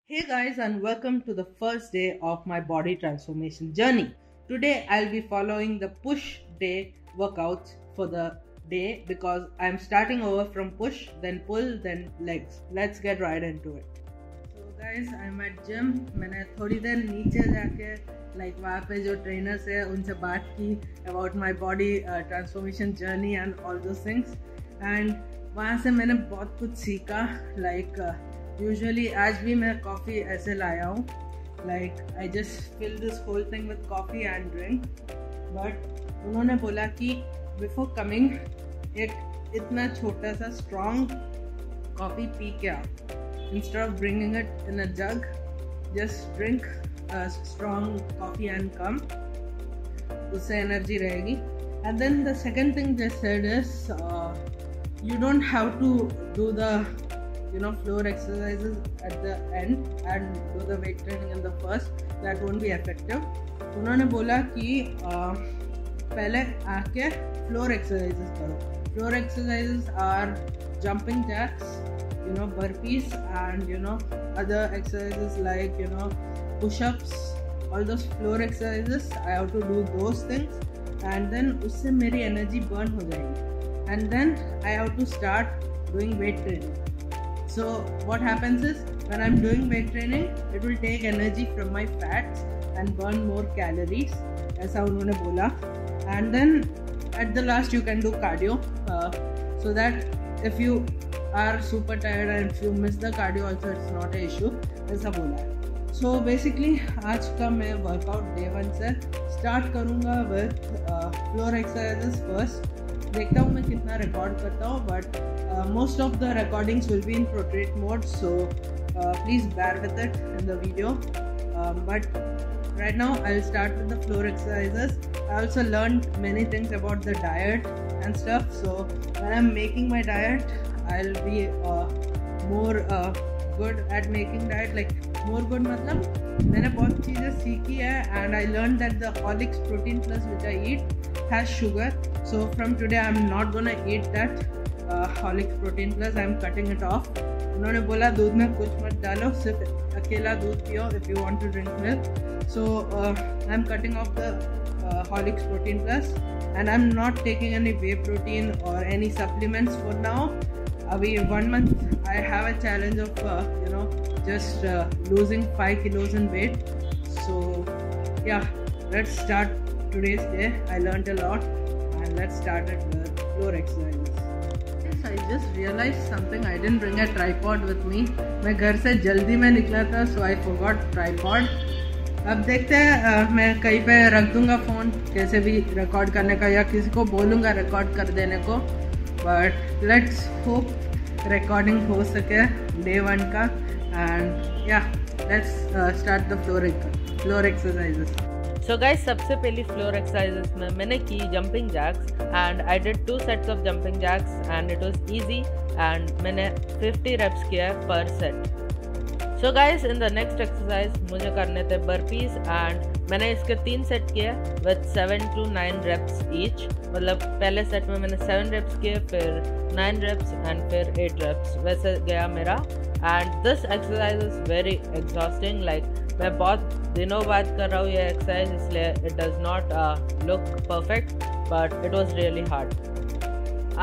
Hey guys, and welcome to the first day of my body transformation journey. Today I'll be following the push day workouts for the day because I'm starting over from push, then pull, then legs. Let's get right into it. So guys, I'm at gym. मैंने थोड़ी देर नीचे जाके वहाँ पे जो trainers है उनसे बात की about my body transformation journey and all those things. And वहाँ से मैंने बहुत कुछ सीखा यूजुअली आज भी मैं कॉफ़ी ऐसे लाया हूँ I just fill this whole thing with coffee and drink but उन्होंने बोला कि बिफोर कमिंग एक इतना छोटा सा स्ट्रॉन्ग कॉफ़ी पी के आओ instead of bringing it in a jug just drink strong coffee and come उससे एनर्जी रहेगी and then the second thing they said is you don't have to do the floor exercises at the end and do the weight training in the first. That won't be effective. उन्होंने बोला कि पहले आके floor exercises करो. Floor exercises are jumping jacks, burpees and other exercises like push-ups. All those floor exercises I have to do those things and then उससे मेरी energy burn हो जाएगी and then I have to start doing weight training. So what happens is when I'm doing weight training, it will take energy from my fats and burn more calories. ऐसा उन्होंने बोला. And then at the last you can do cardio, so that if you are super tired and if you miss the cardio also it's not an issue. ऐसा बोला है. So basically आज का मैं workout day 1 से start करूँगा with floor exercises first. देखता हूँ मैं कितना रिकॉर्ड करता हूँ but most of the recordings will be in portrait mode, so please bear with it in the video. But right now I'll start with the floor exercises. I also learned many things about the diet and stuff, so when I'm making my diet I'll be more good at making diet. More good मतलब मैंने बहुत चीज़ें सीखी है and I learned that the Horlicks Protein Plus which I eat has sugar, so from today I'm not gonna eat that Horlicks Protein Plus. I'm cutting it off. उन्होंने बोला दूध में कुछ मत डालो, सिर्फ अकेला दूध पियो if you want to drink milk. So I'm cutting off the Horlicks Protein Plus and I'm not taking any whey protein or any supplements for now. अभी 1 month I have a challenge of just losing 5 kilos in weight. So yeah, let's start today's day. I learned a lot and let's start it with floor exercises. I just realized something. I didn't bring a tripod with me. मैं घर से जल्दी में निकला था, so I forgot tripod. अब देखते हैं मैं कहीं पे रख दूंगा फ़ोन कैसे भी रिकॉर्ड करने का या किसी को बोलूँगा रिकॉर्ड कर देने को. बट लेट्स होप रिकॉर्डिंग हो सके day 1 का एंड या let's start the floor exercises. So guys, सबसे पहली फ्लोर एक्सरसाइजेस में मैंने की jumping jacks and I did 2 sets of jumping jacks and it was easy and मैंने 50 reps किया पर set. So guys, in the next exercise मुझे करने थे बर्पीज एंड मैंने इसके 3 सेट किए विद 7 to 9 reps ईच. मतलब पहले सेट में मैंने 7 reps किए, फिर 9 reps एंड फिर 8 reps. वैसे गया मेरा and this exercise is very exhausting. मैं बहुत दिनों बाद कर रहा हूँ ये एक्सरसाइज, इसलिए it does not look perfect but it was really hard.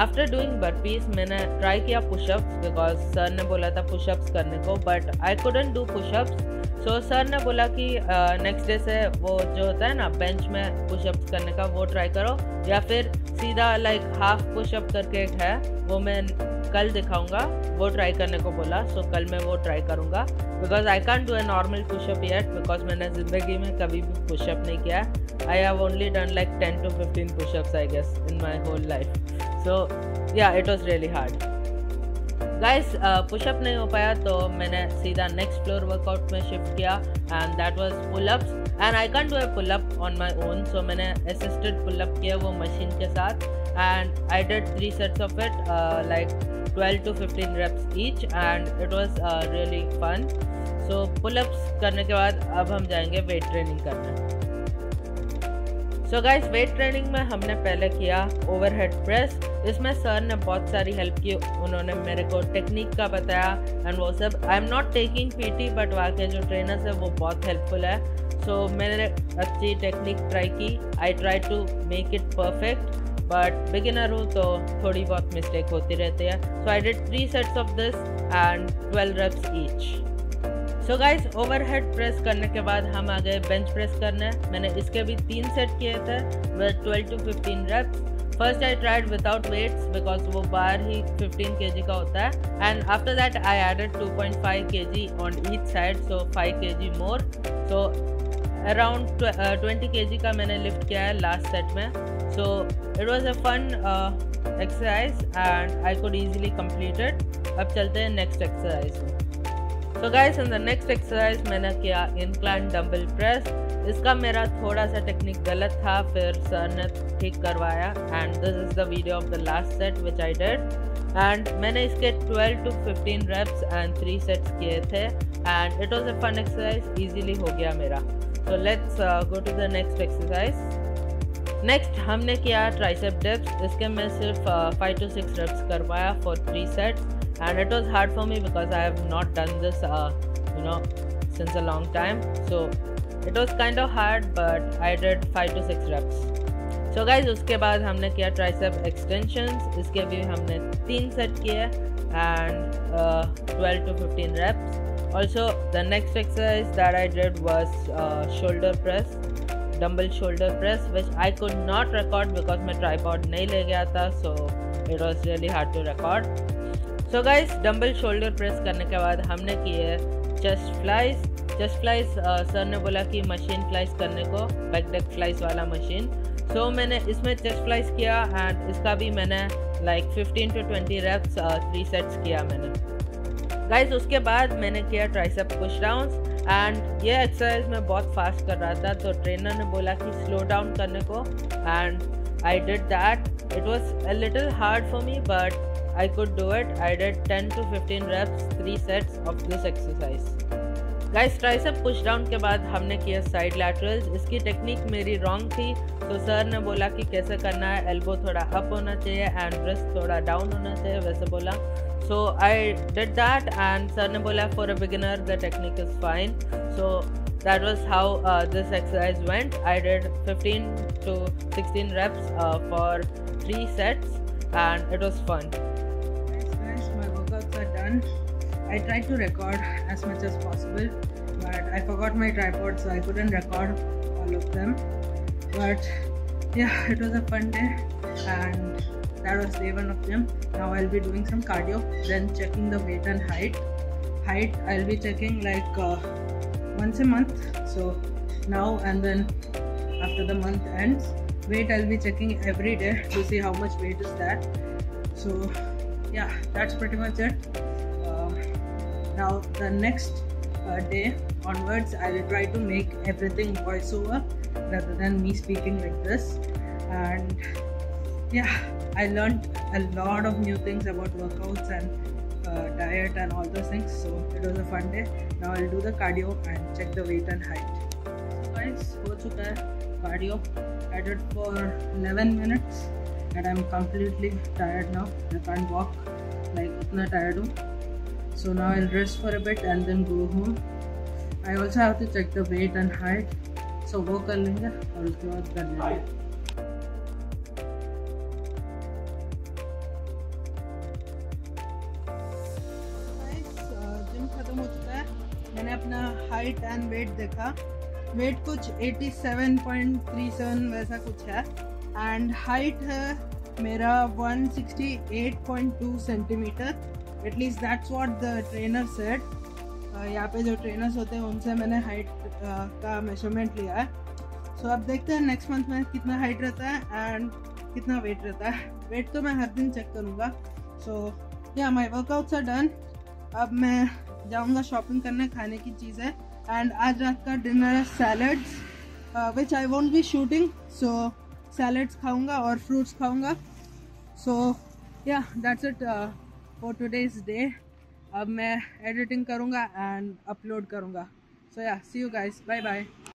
After doing burpees मैंने ट्राई किया पुशअप्स बिकॉज सर ने बोला था पुशअप्स करने को but I couldn't do pushups. So sir ने बोला कि नेक्स्ट डे से वो जो होता है ना बेंच में पुशअप्स करने का वो ट्राई करो या फिर सीधा हाफ पुशअप करके एक है वो मैं कल दिखाऊंगा, वो ट्राई करने को बोला. सो कल मैं वो ट्राई करूंगा because I can't do a normal pushup yet because मैंने ज़िंदगी में कभी भी पुशअप नहीं किया है. I have only done 10 to 15 pushups I guess in my whole life. So yeah it was really hard. Guys, pushup नहीं हो पाया तो मैंने सीधा नेक्स्ट फ्लोर वर्कआउट में शिफ्ट किया and that was pullups and I can do a pullup on my own. सो मैंने assisted pull up किया वो मशीन के साथ and I did 3 sets of it 12 to 15 reps each and it was really fun. So pull-ups करने के बाद अब हम जाएंगे वेट ट्रेनिंग करने. सो गाइस, वेट ट्रेनिंग में हमने पहले किया ओवरहेड प्रेस। इसमें सर ने बहुत सारी हेल्प की, उन्होंने मेरे को टेक्निक का बताया एंड वो सब। I am not taking PT, but वहाँ के जो ट्रेनर्स है वो बहुत हेल्पफुल है। सो मैंने अच्छी टेक्निक ट्राई की। I try to make it perfect, but beginner हूँ तो थोड़ी बहुत मिस्टेक होती रहती है। So I did 3 sets of this and 12 reps each. So guys, overhead press करने के बाद हम आ गए बेंच प्रेस करने। मैंने इसके भी 3 सेट किए थे with 12 to 15 reps। First I tried without weights because वो बार ही 15 kg का होता है, and after that I added 2.5 kg on each side, so 5 kg more. So around 20 kg का मैंने लिफ्ट किया है लास्ट सेट में। So it was a fun exercise and I could easily complete it. अब चलते हैं नेक्स्ट एक्सरसाइज में। So guys, in the next exercise मैंने किया इंक्लाइन डंबल प्रेस। इसका मेरा थोड़ा सा टेक्निक गलत था, फिर सर ने ठीक करवाया and this is the video of the last set which I did. And मैंने इसके 12 to 15 reps एंड 3 सेट्स किए थे and it was a fun exercise, easily हो गया मेरा। So let's go to the next exercise. Next हमने किया tricep dips. इसके मैं सिर्फ 5 to 6 reps करवाया for 3 sets, and it was hard for me because I have not done this since a long time, so it was kind of hard, but I did 5 to 6 reps. So guys, उसके बाद हमने किया tricep extensions. इसके भी हमने 3 set किए and 12 to 15 reps. Also the next exercise that I did was shoulder press, dumbbell shoulder press, which I could not record because मैं tripod नहीं ले गया था, so it was really hard to record. So guys, dumbbell shoulder press करने के बाद हमने किए chest flies. Chest flies sir ने बोला कि मशीन फ्लाइज करने को, बैक डेक फ्लाइज वाला मशीन। सो मैंने इसमें चेस्ट फ्लाइज किया एंड इसका भी मैंने लाइक 15 to 20 reps 3 सेट्स किया मैंने। गाइस, उसके बाद मैंने किया ट्राइसेप पुश डाउन्स एंड ये एक्सरसाइज मैं बहुत फास्ट कर रहा था, तो ट्रेनर ने बोला कि स्लो डाउन करने को and I did that. It was a little hard for me but I could do it. I did 10 to 15 reps 3 sets of this exercise. Guys, tricep push down के बाद हमने किया side laterals. इसकी technique मेरी wrong थी, तो sir ने बोला कि कैसे करना है, एल्बो थोड़ा अप होना चाहिए एंड रिस्ट थोड़ा डाउन होना चाहिए, वैसे बोला। So I did that and sir ने बोला for a beginner the technique is fine. So that was how this exercise went. I did 15 to 16 reps for 3 sets and it was fun. I tried to record as much as possible, but I forgot my tripod, so I couldn't record all of them. But yeah, it was a fun day and that was day 1 of gym. Now I'll be doing some cardio, then checking the weight and height. I'll be checking like once a month, so now and then after the month ends. Weight I'll be checking every day to see how much weight is that. So yeah, that's pretty much it. Now the next day onwards I will try to make everything voiceover rather than me speaking like this. And yeah, I learned a lot of new things about workouts and diet and all those things, so it was a fun day. Now I'll do the cardio and check the weight and height. So guys, हो चुका है cardio. I did for 11 minutes and I'm completely tired now. I can't walk, like इतना tired हूँ. So now I'll rest for a bit and then go home. I also have to check the weight and height. So वो कर लेंगे और उसके बाद कर लेंगे। जिम खत्म हो चुका है। मैंने अपना हाइट एंड वेट देखा। वेट कुछ 87.37 वैसा कुछ है एंड हाइट है मेरा 168.2 centimetre. At least that's what the trainer said. यहाँ पे जो ट्रेनर्स होते हैं उनसे मैंने हाइट का मेजरमेंट लिया है। सो अब देखते हैं नेक्स्ट मंथ में कितना हाइट रहता है एंड कितना वेट रहता है। वेट तो मैं हर दिन चेक करूँगा। सो या माई वर्कआउट्स आर डन। अब मैं जाऊँगा शॉपिंग करने, खाने की चीज़ें। एंड आज रात का डिनर है salads which I won't be shooting, so salads खाऊँगा और फ्रूट्स खाऊँगा। सो या that's it for today's day. अब मैं एडिटिंग करूँगा एंड अपलोड करूँगा। सो या सी यू गाइस, बाय बाय।